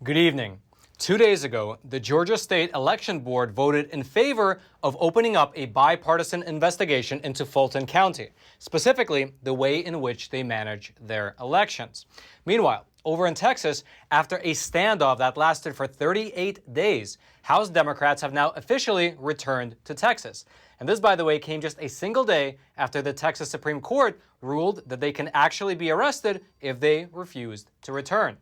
Good evening. 2 days ago, the Georgia State Election Board voted in favor of opening up a bipartisan investigation into Fulton County, specifically the way in which they manage their elections. Meanwhile, over in Texas, after a standoff that lasted for 38 days, House Democrats have now officially returned to Texas. And this, by the way, came just a single day after the Texas Supreme Court ruled that they can actually be arrested if they refused to return.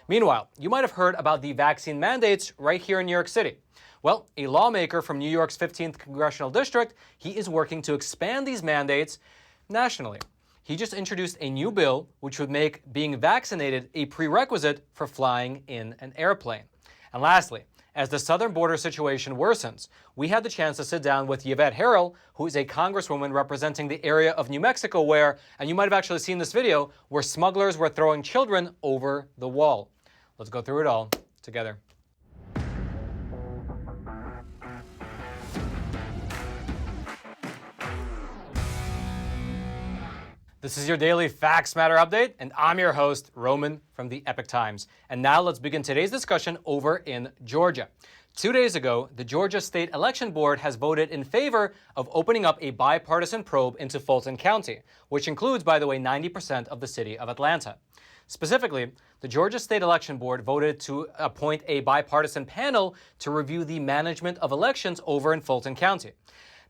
Meanwhile, you might have heard about the vaccine mandates right here in New York City. Well, a lawmaker from New York's 15th Congressional District, he is working to expand these mandates nationally. He just introduced a new bill which would make being vaccinated a prerequisite for flying in an airplane. And lastly, as the southern border situation worsens, we had the chance to sit down with Yvette Harrell, who is a congresswoman representing the area of New Mexico where, and you might have actually seen this video, where smugglers were throwing children over the wall. Let's go through it all together. This is your daily Facts Matter update, and I'm your host, Roman from the Epoch Times. And now let's begin today's discussion over in Georgia. 2 days ago, the Georgia State Election Board has voted in favor of opening up a bipartisan probe into Fulton County, which includes, by the way, 90% of the city of Atlanta. Specifically, the Georgia State Election Board voted to appoint a bipartisan panel to review the management of elections over in Fulton County.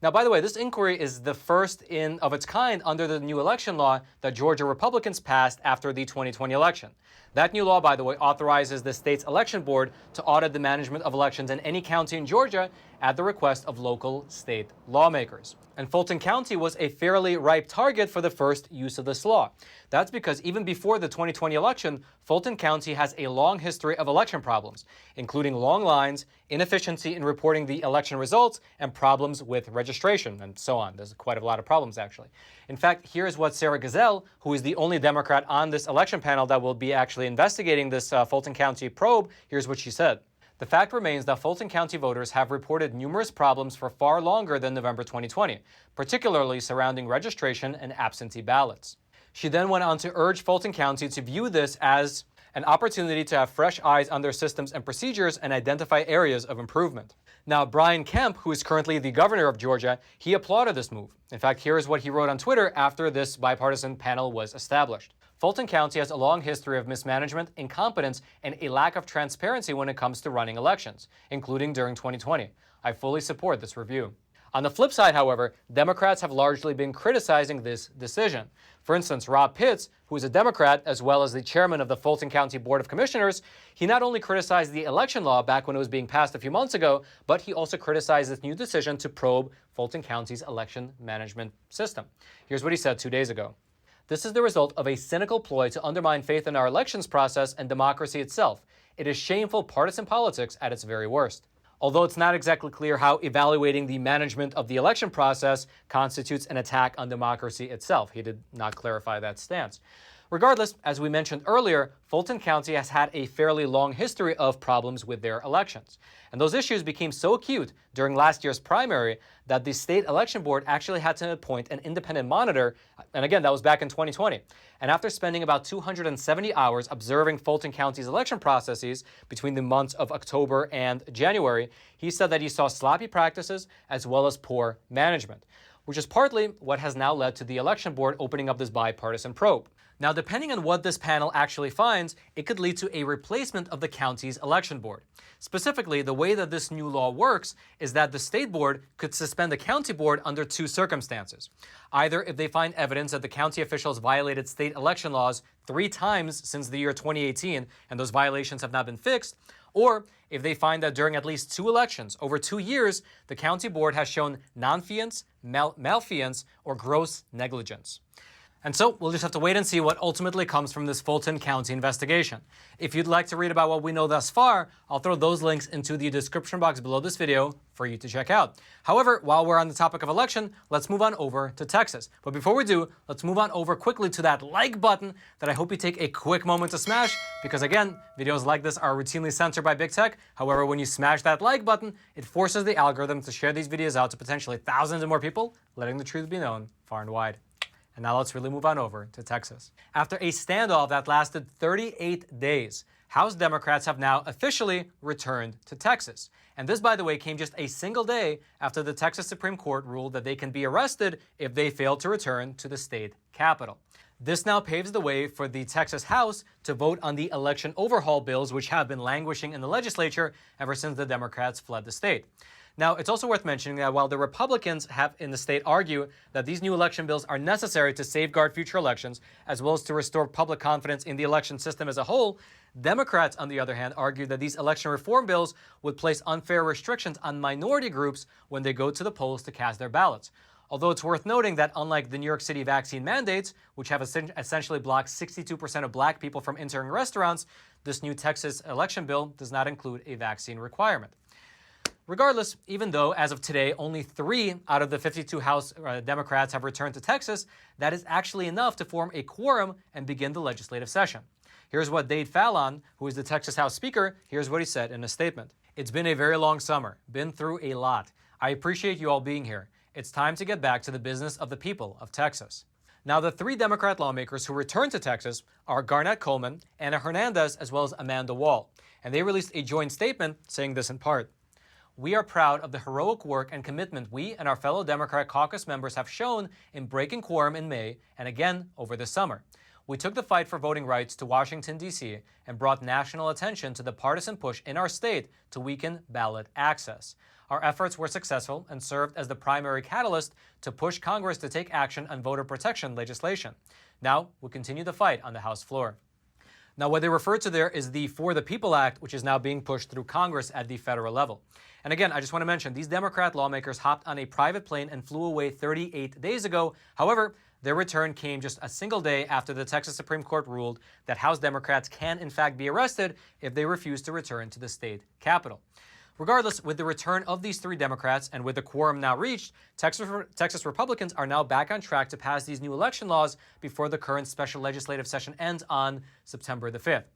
Now, by the way, this inquiry is the first of its kind under the new election law that Georgia Republicans passed after the 2020 election. That new law, by the way, authorizes the state's election board to audit the management of elections in any county in Georgia at the request of local state lawmakers. And Fulton County was a fairly ripe target for the first use of this law. That's because even before the 2020 election, Fulton County has a long history of election problems, including long lines, inefficiency in reporting the election results, and problems with registration, and so on. There's quite a lot of problems, actually. In fact, here's what Sarah Gazelle, who is the only Democrat on this election panel that will be actually investigating this Fulton County probe, here's what she said. The fact remains that Fulton County voters have reported numerous problems for far longer than November 2020, particularly surrounding registration and absentee ballots. She then went on to urge Fulton County to view this as an opportunity to have fresh eyes on their systems and procedures and identify areas of improvement. Now, Brian Kemp, who is currently the governor of Georgia, he applauded this move. In fact, here is what he wrote on Twitter after this bipartisan panel was established. Fulton County has a long history of mismanagement, incompetence, and a lack of transparency when it comes to running elections, including during 2020. I fully support this review. On the flip side, however, Democrats have largely been criticizing this decision. For instance, Rob Pitts, who is a Democrat as well as the chairman of the Fulton County Board of Commissioners, he not only criticized the election law back when it was being passed a few months ago, but he also criticized this new decision to probe Fulton County's election management system. Here's what he said 2 days ago. This is the result of a cynical ploy to undermine faith in our elections process and democracy itself. It is shameful partisan politics at its very worst. Although it's not exactly clear how evaluating the management of the election process constitutes an attack on democracy itself. He did not clarify that stance. Regardless, as we mentioned earlier, Fulton County has had a fairly long history of problems with their elections. And those issues became so acute during last year's primary that the state election board actually had to appoint an independent monitor. And again, that was back in 2020. And after spending about 270 hours observing Fulton County's election processes between the months of October and January, he said that he saw sloppy practices as well as poor management, which is partly what has now led to the election board opening up this bipartisan probe. Now, depending on what this panel actually finds, it could lead to a replacement of the county's election board. Specifically, the way that this new law works is that the state board could suspend the county board under two circumstances. Either if they find evidence that the county officials violated state election laws 3 times since the year 2018 and those violations have not been fixed, or if they find that during at least 2 elections over 2 years, the county board has shown nonfeasance, malfeasance, or gross negligence. And so we'll just have to wait and see what ultimately comes from this Fulton County investigation. If you'd like to read about what we know thus far, I'll throw those links into the description box below this video for you to check out. However, while we're on the topic of election, let's move on over to Texas. But before we do, let's move on over quickly to that like button that I hope you take a quick moment to smash, because again, videos like this are routinely censored by big tech. However, when you smash that like button, it forces the algorithm to share these videos out to potentially thousands of more people, letting the truth be known far and wide. And now let's really move on over to Texas. After a standoff that lasted 38 days, House Democrats have now officially returned to Texas. And this, by the way, came just a single day after the Texas Supreme Court ruled that they can be arrested if they fail to return to the state capitol. This now paves the way for the Texas House to vote on the election overhaul bills, which have been languishing in the legislature ever since the Democrats fled the state. Now, it's also worth mentioning that while the Republicans have in the state argue that these new election bills are necessary to safeguard future elections, as well as to restore public confidence in the election system as a whole, Democrats, on the other hand, argue that these election reform bills would place unfair restrictions on minority groups when they go to the polls to cast their ballots. Although it's worth noting that unlike the New York City vaccine mandates, which have essentially blocked 62% of black people from entering restaurants, this new Texas election bill does not include a vaccine requirement. Regardless, even though as of today only 3 out of the 52 House Democrats have returned to Texas, that is actually enough to form a quorum and begin the legislative session. Here's what Dade Fallon, who is the Texas House Speaker, here's what he said in a statement. "It's been a very long summer, been through a lot. I appreciate you all being here. It's time to get back to the business of the people of Texas." Now, the 3 Democrat lawmakers who returned to Texas are Garnett Coleman, Ana Hernandez, as well as Amanda Wall. And they released a joint statement saying this in part. "We are proud of the heroic work and commitment we and our fellow Democrat caucus members have shown in breaking quorum in May and again over the summer. We took the fight for voting rights to Washington, D.C. and brought national attention to the partisan push in our state to weaken ballot access. Our efforts were successful and served as the primary catalyst to push Congress to take action on voter protection legislation. Now, we'll continue the fight on the House floor." Now, what they refer to there is the For the People Act, which is now being pushed through Congress at the federal level. And again, I just want to mention, these Democrat lawmakers hopped on a private plane and flew away 38 days ago. However, their return came just a single day after the Texas Supreme Court ruled that House Democrats can in fact be arrested if they refuse to return to the state capitol. Regardless, with the return of these 3 Democrats and with the quorum now reached, Texas Republicans are now back on track to pass these new election laws before the current special legislative session ends on September the 5th.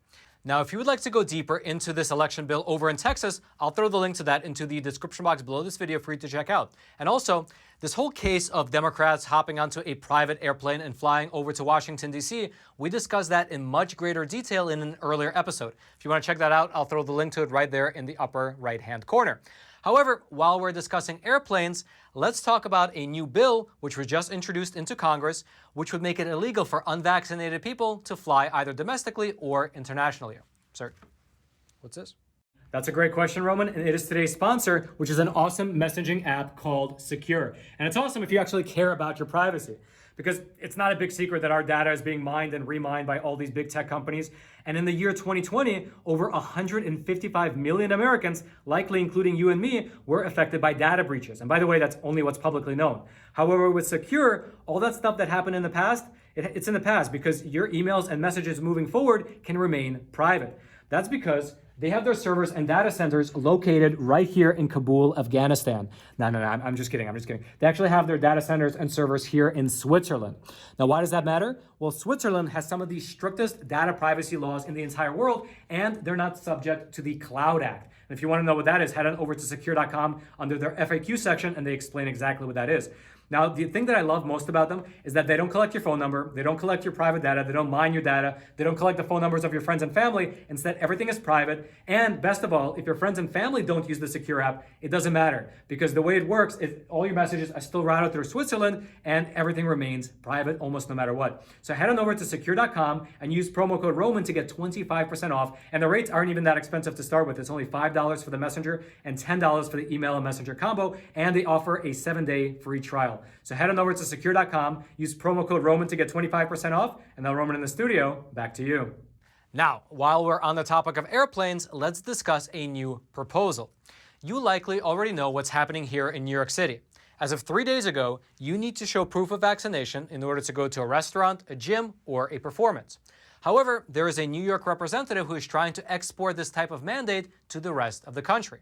Now, if you would like to go deeper into this election bill over in Texas, I'll throw the link to that into the description box below this video for you to check out. And also, this whole case of Democrats hopping onto a private airplane and flying over to Washington, D.C., we discussed that in much greater detail in an earlier episode. If you want to check that out, I'll throw the link to it right there in the upper right-hand corner. However, while we're discussing airplanes, let's talk about a new bill which was just introduced into Congress, which would make it illegal for unvaccinated people to fly either domestically or internationally. Sir, what's this? That's a great question, Roman, and it is today's sponsor, which is an awesome messaging app called Secure. And it's awesome if you actually care about your privacy, because it's not a big secret that our data is being mined and remined by all these big tech companies. And in the year 2020, over 155 million Americans, likely including you and me, were affected by data breaches. And by the way, that's only what's publicly known. However, with Secure, all that stuff that happened in the past, it's in the past because your emails and messages moving forward can remain private. That's because they have their servers and data centers located right here in Kabul, Afghanistan. No, I'm just kidding. They actually have their data centers and servers here in Switzerland. Now, why does that matter? Well, Switzerland has some of the strictest data privacy laws in the entire world, and they're not subject to the Cloud Act. And if you want to know what that is, head on over to secure.com under their FAQ section, and they explain exactly what that is. Now, the thing that I love most about them is that they don't collect your phone number, they don't collect your private data, they don't mine your data, they don't collect the phone numbers of your friends and family. Instead, everything is private. And best of all, if your friends and family don't use the Secure app, it doesn't matter, because the way it works is all your messages are still routed through Switzerland and everything remains private almost no matter what. So head on over to secure.com and use promo code Roman to get 25% off. And the rates aren't even that expensive to start with. It's only $5 for the messenger and $10 for the email and messenger combo. And they offer a 7-day free trial. So head on over to secure.com, use promo code Roman to get 25% off, and now Roman in the studio, back to you. Now, while we're on the topic of airplanes, let's discuss a new proposal. You likely already know what's happening here in New York City. As of 3 days ago, you need to show proof of vaccination in order to go to a restaurant, a gym, or a performance. However, there is a New York representative who is trying to export this type of mandate to the rest of the country.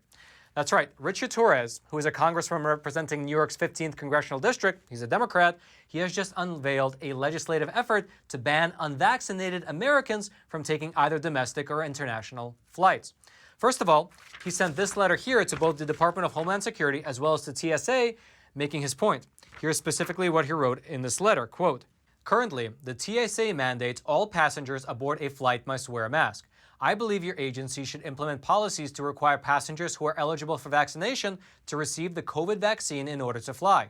That's right, Richard Torres, who is a congressman representing New York's 15th congressional district, he's a Democrat, he has just unveiled a legislative effort to ban unvaccinated Americans from taking either domestic or international flights. First of all, he sent this letter here to both the Department of Homeland Security as well as to TSA, making his point. Here's specifically what he wrote in this letter, quote, "Currently, the TSA mandates all passengers aboard a flight must wear a mask. I believe your agency should implement policies to require passengers who are eligible for vaccination to receive the COVID vaccine in order to fly.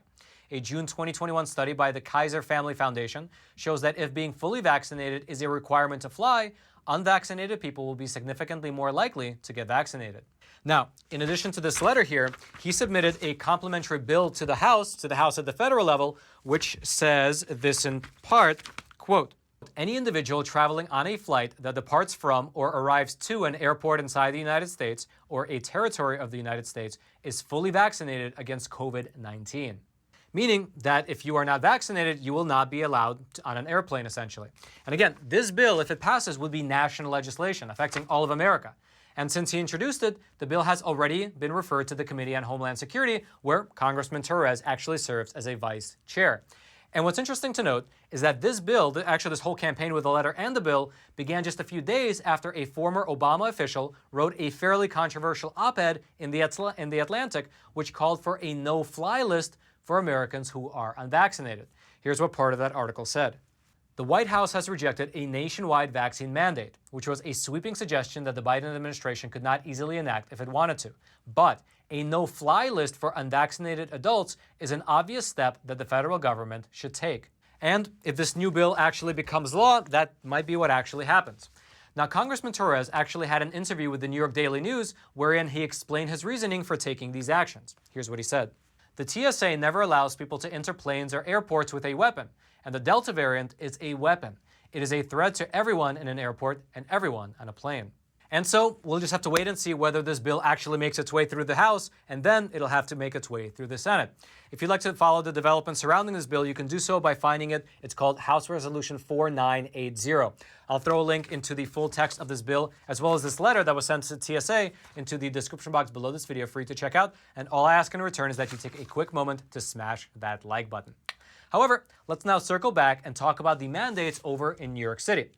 A June 2021 study by the Kaiser Family Foundation shows that if being fully vaccinated is a requirement to fly, unvaccinated people will be significantly more likely to get vaccinated. Now, in addition to this letter here, he submitted a complementary bill to the House at the federal level, which says this in part, quote, any individual traveling on a flight that departs from or arrives to an airport inside the United States or a territory of the United States is fully vaccinated against COVID-19. Meaning that if you are not vaccinated, you will not be allowed on an airplane, essentially. And again, this bill, if it passes, would be national legislation affecting all of America. And since he introduced it, the bill has already been referred to the Committee on Homeland Security, where Congressman Torres actually serves as a vice chair. And what's interesting to note is that this bill, actually this whole campaign with the letter and the bill, began just a few days after a former Obama official wrote a fairly controversial op-ed in the Atlantic, which called for a no-fly list for Americans who are unvaccinated. Here's what part of that article said. The White House has rejected a nationwide vaccine mandate, which was a sweeping suggestion that the Biden administration could not easily enact if it wanted to. But a no-fly list for unvaccinated adults is an obvious step that the federal government should take. And if this new bill actually becomes law, that might be what actually happens. Now, Congressman Torres actually had an interview with the New York Daily News wherein he explained his reasoning for taking these actions. Here's what he said. The TSA never allows people to enter planes or airports with a weapon, and the Delta variant is a weapon. It is a threat to everyone in an airport and everyone on a plane. And so we'll just have to wait and see whether this bill actually makes its way through the House, and then it'll have to make its way through the Senate. If you'd like to follow the developments surrounding this bill, you can do so by finding it. It's called House Resolution 4980. I'll throw a link into the full text of this bill, as well as this letter that was sent to TSA, into the description box below this video for you to check out. And all I ask in return is that you take a quick moment to smash that like button. However, let's now circle back and talk about the mandates over in New York City.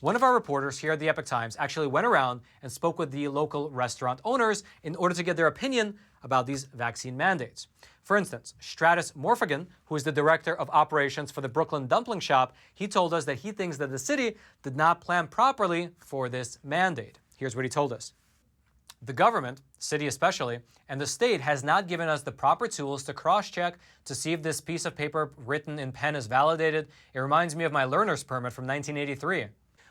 One of our reporters here at the Epoch Times actually went around and spoke with the local restaurant owners in order to get their opinion about these vaccine mandates. For instance, Stratus Morphagan, who is the director of operations for the Brooklyn Dumpling Shop, he told us that he thinks that the city did not plan properly for this mandate. Here's what he told us. The government, city especially, and the state has not given us the proper tools to cross-check to see if this piece of paper written in pen is validated. It reminds me of my learner's permit from 1983.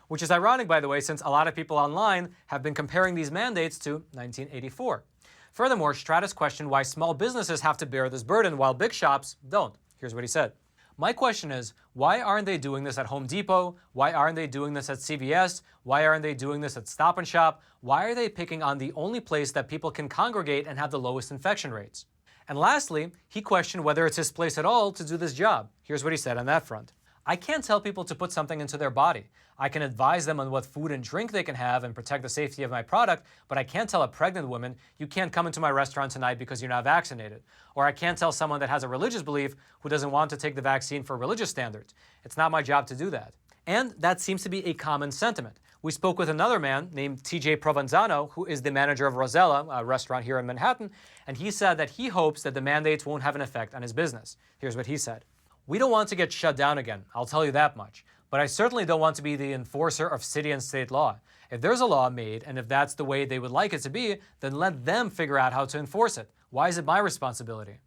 Which is ironic, by the way, since a lot of people online have been comparing these mandates to 1984. Furthermore, Stratus questioned why small businesses have to bear this burden while big shops don't. Here's what he said. My question is, why aren't they doing this at Home Depot? Why aren't they doing this at CVS? Why aren't they doing this at Stop and Shop? Why are they picking on the only place that people can congregate and have the lowest infection rates? And lastly, he questioned whether it's his place at all to do this job. Here's what he said on that front. I can't tell people to put something into their body. I can advise them on what food and drink they can have and protect the safety of my product, but I can't tell a pregnant woman, you can't come into my restaurant tonight because you're not vaccinated. Or I can't tell someone that has a religious belief who doesn't want to take the vaccine for religious standards. It's not my job to do that. And that seems to be a common sentiment. We spoke with another man named TJ Provenzano, who is the manager of Rosella, a restaurant here in Manhattan, and he said that he hopes that the mandates won't have an effect on his business. Here's what he said. We don't want to get shut down again, I'll tell you that much. But I certainly don't want to be the enforcer of city and state law. If there's a law made, and if that's the way they would like it to be, then let them figure out how to enforce it. Why is it my responsibility?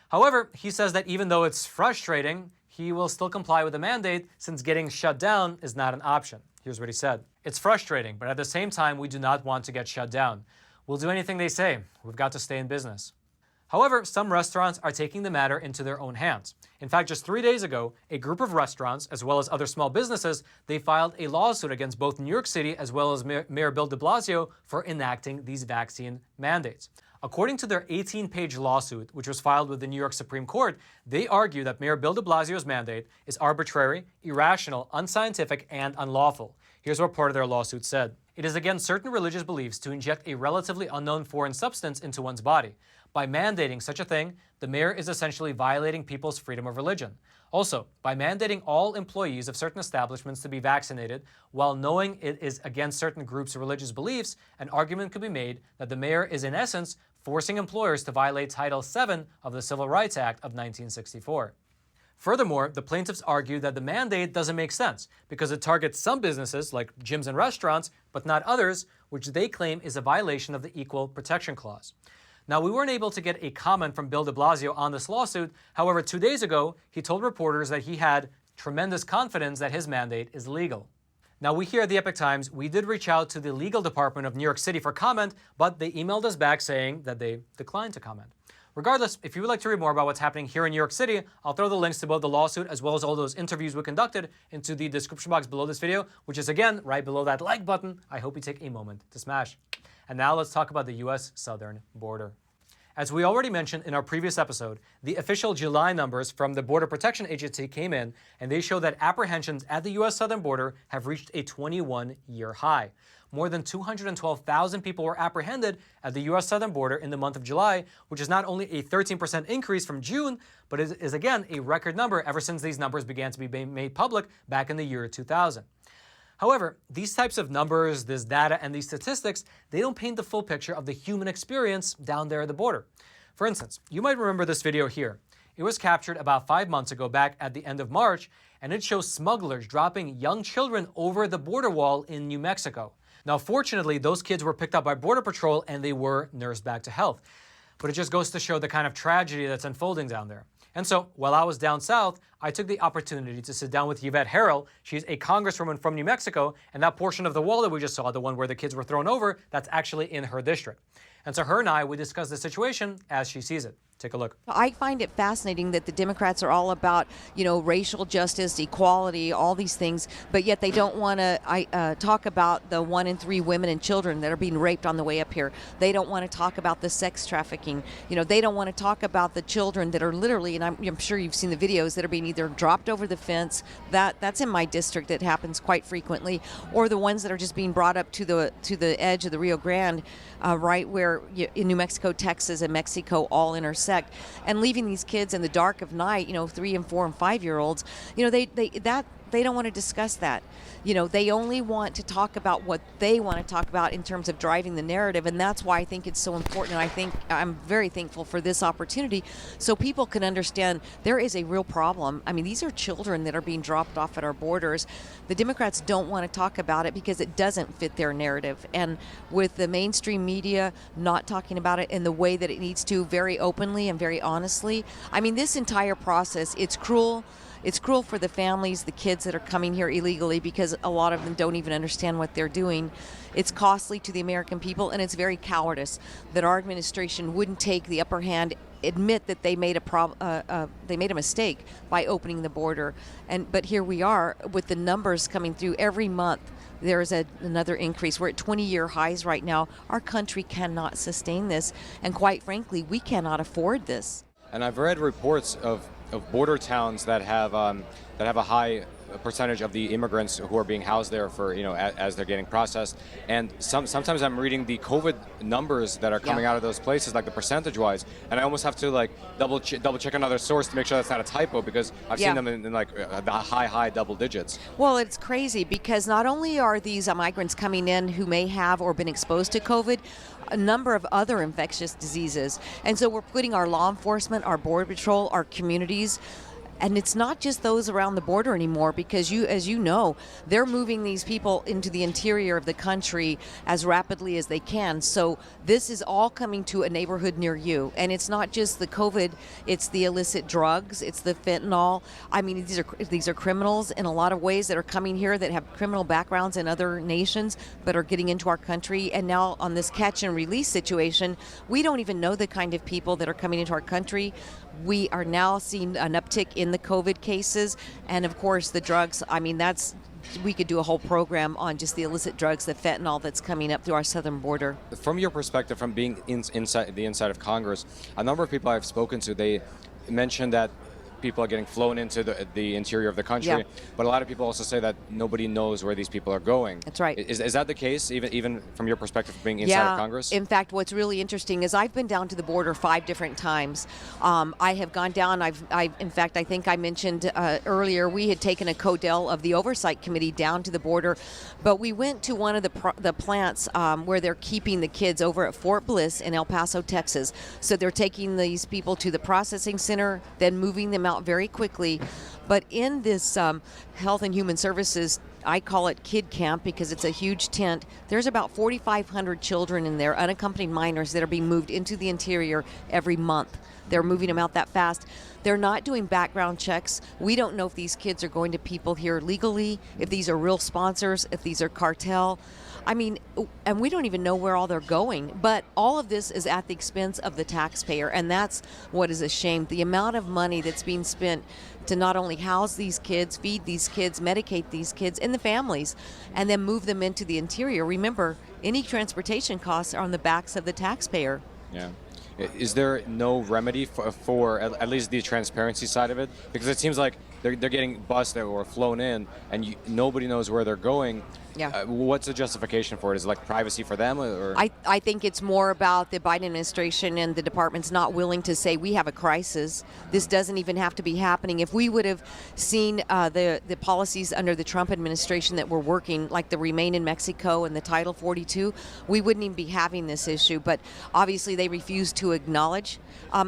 However, he says that even though it's frustrating, he will still comply with the mandate since getting shut down is not an option. Here's what he said. It's frustrating, but at the same time, we do not want to get shut down. We'll do anything they say. We've got to stay in business. However, some restaurants are taking the matter into their own hands. In fact, just 3 days ago, a group of restaurants, as well as other small businesses, they filed a lawsuit against both New York City as well as Mayor Bill de Blasio for enacting these vaccine mandates. According to their 18-page lawsuit, which was filed with the New York Supreme Court, they argue that Mayor Bill de Blasio's mandate is arbitrary, irrational, unscientific, and unlawful. Here's what part of their lawsuit said. It is against certain religious beliefs to inject a relatively unknown foreign substance into one's body. By mandating such a thing, the mayor is essentially violating people's freedom of religion. Also, by mandating all employees of certain establishments to be vaccinated, while knowing it is against certain groups' religious beliefs, an argument could be made that the mayor is in essence forcing employers to violate Title VII of the Civil Rights Act of 1964. Furthermore, the plaintiffs argue that the mandate doesn't make sense because it targets some businesses, like gyms and restaurants, but not others, which they claim is a violation of the Equal Protection Clause. Now, we weren't able to get a comment from Bill de Blasio on this lawsuit. However, 2 days ago, he told reporters that he had tremendous confidence that his mandate is legal. Now, we here at the Epoch Times, we did reach out to the legal department of New York City for comment, but they emailed us back saying that they declined to comment. Regardless, if you would like to read more about what's happening here in New York City, I'll throw the links to both the lawsuit as well as all those interviews we conducted into the description box below this video, which is again right below that like button. I hope you take a moment to smash. And now let's talk about the U.S. southern border. As we already mentioned in our previous episode, the official July numbers from the Border Protection Agency came in, and they show that apprehensions at the U.S. southern border have reached a 21-year high. More than 212,000 people were apprehended at the U.S. southern border in the month of July, which is not only a 13% increase from June, but is again a record number ever since these numbers began to be made public back in the year 2000. However, these types of numbers, this data, and these statistics, they don't paint the full picture of the human experience down there at the border. For instance, you might remember this video here. It was captured about 5 months ago back at the end of March, and it shows smugglers dropping young children over the border wall in New Mexico. Now, fortunately, those kids were picked up by Border Patrol and they were nursed back to health. But it just goes to show the kind of tragedy that's unfolding down there. And so, while I was down south, I took the opportunity to sit down with Yvette Harrell. She's a congresswoman from New Mexico, and that portion of the wall that we just saw, the one where the kids were thrown over, that's actually in her district. And so her and I, we discussed the situation as she sees it. Take a look. I find it fascinating that the Democrats are all about, racial justice, equality, all these things, but yet they don't want to talk about the 1 in 3 women and children that are being raped on the way up here. They don't want to talk about the sex trafficking. They don't want to talk about the children that are literally, and I'm sure you've seen the videos, that are being either dropped over the fence. That's in my district. It happens quite frequently, or the ones that are just being brought up to the edge of the Rio Grande, right where in New Mexico, Texas, and Mexico all intersect. And leaving these kids in the dark of night, 3 and 4 and 5-year-olds, they don't want to discuss that. They only want to talk about what they want to talk about in terms of driving the narrative, and that's why I think it's so important. And I'm very thankful for this opportunity so people can understand there is a real problem. I mean, these are children that are being dropped off at our borders. The Democrats don't want to talk about it because it doesn't fit their narrative. And with the mainstream media not talking about it in the way that it needs to, very openly and very honestly, I mean, this entire process, it's cruel. It's cruel for the families, the kids that are coming here illegally, because a lot of them don't even understand what they're doing. It's costly to the American people, and it's very cowardice that our administration wouldn't take the upper hand, admit that they made a mistake by opening the border. But here we are with the numbers coming through every month. There's another increase. We're at 20-year highs right now. Our country cannot sustain this, and quite frankly, we cannot afford this. And I've read reports of border towns that have a high percentage of the immigrants who are being housed there for as they're getting processed. And sometimes I'm reading the COVID numbers that are coming out of those places, like the percentage-wise, and I almost have to double check another source to make sure that's not a typo, because I've seen them in the high double digits. Well, it's crazy because not only are these migrants coming in who may have or been exposed to COVID, a number of other infectious diseases. And so we're putting our law enforcement, our border patrol, our communities, and it's not just those around the border anymore, because as you know, they're moving these people into the interior of the country as rapidly as they can. So this is all coming to a neighborhood near you. And it's not just the COVID, it's the illicit drugs, it's the fentanyl. I mean, these are criminals in a lot of ways that are coming here that have criminal backgrounds in other nations but are getting into our country. And now on this catch and release situation, we don't even know the kind of people that are coming into our country. We are now seeing an uptick in the COVID cases, and of course the drugs. I mean, we could do a whole program on just the illicit drugs, the fentanyl that's coming up through our southern border. From your perspective, from being inside of Congress, a number of people I've spoken to, they mentioned that people are getting flown into the interior of the country, but a lot of people also say that nobody knows where these people are going. That's right. Is that the case, even from your perspective of being inside of Congress? In fact, what's really interesting is I've been down to the border 5 different times. I have gone down. In fact, I think I mentioned earlier, we had taken a CODEL of the Oversight Committee down to the border, but we went to one of the plants where they're keeping the kids over at Fort Bliss in El Paso, Texas. So they're taking these people to the processing center, then moving them out out very quickly. But in this Health and Human Services, I call it kid camp because it's a huge tent. There's about 4,500 children in there, unaccompanied minors, that are being moved into the interior every month. They're moving them out that fast. They're not doing background checks. We don't know if these kids are going to people here legally, if these are real sponsors, if these are cartel. I mean, and we don't even know where all they're going. But all of this is at the expense of the taxpayer, and that's what is a shame. The amount of money that's being spent to not only house these kids, feed these kids, medicate these kids and the families, and then move them into the interior. Remember, any transportation costs are on the backs of the taxpayer. Yeah. Is there no remedy for at least the transparency side of it? Because it seems like they're getting bused or flown in, and nobody knows where they're going. Yeah. What's the justification for it? Is it like privacy for them? Or? I think it's more about the Biden administration and the department's not willing to say we have a crisis. This doesn't even have to be happening. If we would have seen the policies under the Trump administration that were working, like the Remain in Mexico and the Title 42, we wouldn't even be having this issue. But obviously they refuse to acknowledge.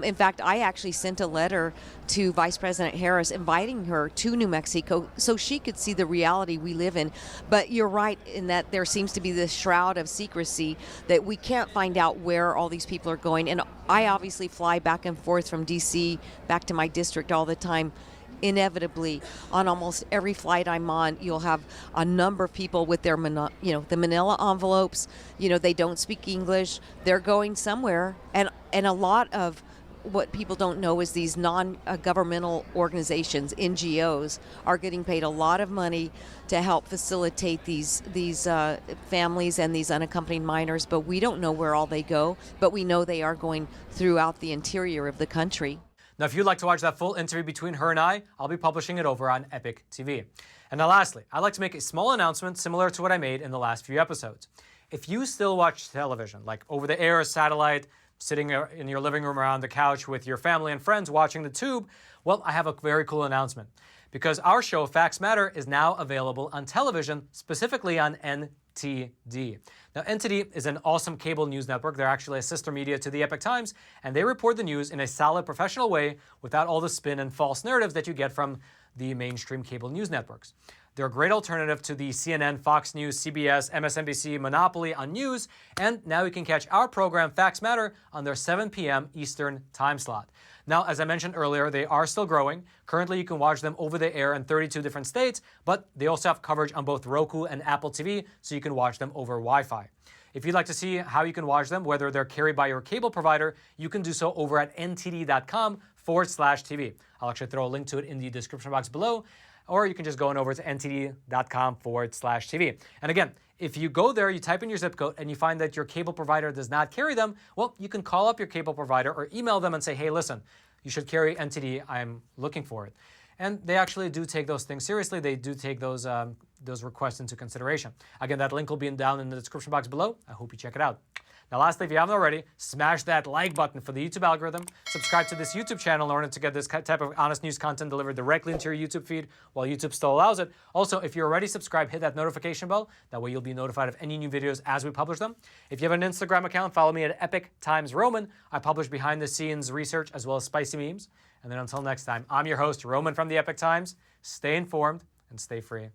In fact, I actually sent a letter to Vice President Harris inviting her to New Mexico so she could see the reality we live in. But you're right in that there seems to be this shroud of secrecy that we can't find out where all these people are going. And I obviously fly back and forth from D.C. back to my district all the time. Inevitably, on almost every flight I'm on, you'll have a number of people with their, the manila envelopes. They don't speak English. They're going somewhere. And a lot of what people don't know is these non-governmental organizations, NGOs, are getting paid a lot of money to help facilitate these families and these unaccompanied minors. But we don't know where all they go. But we know they are going throughout the interior of the country. Now, if you'd like to watch that full interview between her and I'll be publishing it over on Epoch TV. And now lastly, I'd like to make a small announcement similar to what I made in the last few episodes. If you still watch television, like over-the-air or satellite, sitting in your living room around the couch with your family and friends watching the tube, well, I have a very cool announcement. Because our show, Facts Matter, is now available on television, specifically on NTD. Now, NTD is an awesome cable news network. They're actually a sister media to the Epoch Times, and they report the news in a solid, professional way without all the spin and false narratives that you get from the mainstream cable news networks. They're a great alternative to the CNN, Fox News, CBS, MSNBC monopoly on news, and now you can catch our program, Facts Matter, on their 7 p.m. Eastern time slot. Now, as I mentioned earlier, they are still growing. Currently, you can watch them over the air in 32 different states, but they also have coverage on both Roku and Apple TV, so you can watch them over Wi-Fi. If you'd like to see how you can watch them, whether they're carried by your cable provider, you can do so over at ntd.com/TV. I'll actually throw a link to it in the description box below, or you can just go on over to ntd.com/TV. And again, if you go there, you type in your zip code, and you find that your cable provider does not carry them, well, you can call up your cable provider or email them and say, hey, listen, you should carry NTD. I'm looking for it. And they actually do take those things seriously. They do take those requests into consideration. Again, that link will be down in the description box below. I hope you check it out. Now, lastly, if you haven't already, smash that like button for the YouTube algorithm. Subscribe to this YouTube channel in order to get this type of honest news content delivered directly into your YouTube feed while YouTube still allows it. Also, if you're already subscribed, hit that notification bell. That way you'll be notified of any new videos as we publish them. If you have an Instagram account, follow me at Epoch Times Roman. I publish behind-the-scenes research as well as spicy memes. And then until next time, I'm your host, Roman from the Epoch Times. Stay informed and stay free.